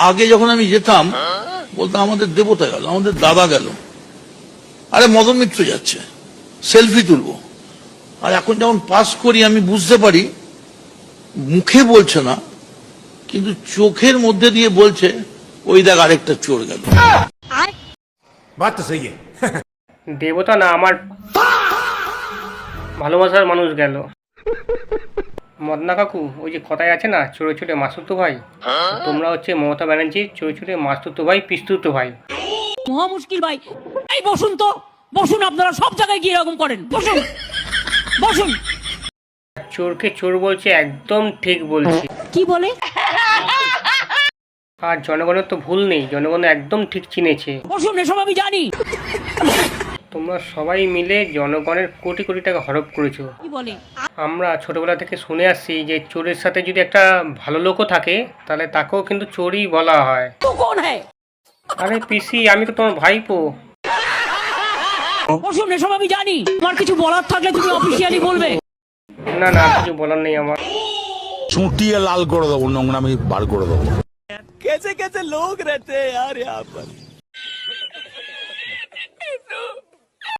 আগে যখন আমি যেতাম বলতাম আমাদের দেবতা গেল, আমাদের দাদা গেল, আরে মদন মিত্র যাচ্ছে, সেলফি তুলবো। আর এখন যখন পাস করি আমি বুঝতে পারি মুখে বলছে না, কিন্তু চোখের মধ্যে দিয়ে বলছে ওই দেখ আরেকটা চোর গেল। দেবতা না, আমার ভালোবাসার মানুষ গেল। মদনা কাকু, ওই যে কথায় আছে না, চোরে চোরে মাসুতো ভাই, তোমরা হচ্ছে মমতা ব্যানার্জির চোরে চোরে মাসুতো ভাই, পিস্তুতো ভাই। মহা মুশকিল ভাই। এই বসুন তো, বসুন, আপনারা সব জায়গায় গিয়ে এরকম করেন, বসুন বসুন। চোরকে চোর বলছে, একদম ঠিক বলছি। কি বলে? আর জনগণের তো ভুল নেই, জনগণ একদম ঠিক চিনেছে। বসুন, এসব আমি জানি। তোমরা সবাই মিলে জনগণের কোটি কোটি টাকা হড়প করেছো। কি বলে? আমরা ছোটবেলা থেকে শুনে আসছি যে চোরের সাথে যদি একটা ভালো লোকও থাকে তাহলে তাকেও কিন্তু চোরই বলা হয়। তো কোন হ্যায়? আরে পিসি, আমি তো তোমার ভাইপো। বসুন, এসব আমি জানি। আমার কিছু বলার থাকলে তুমি অফিসিয়ালি বলবে। না না, কিছু বলার নেই আমার। চুটিয়ে লাল করে দেবো, নোংরামি বার করে দেবো। कैसे कैसे लोग रहते हैं यार यहाँ पर।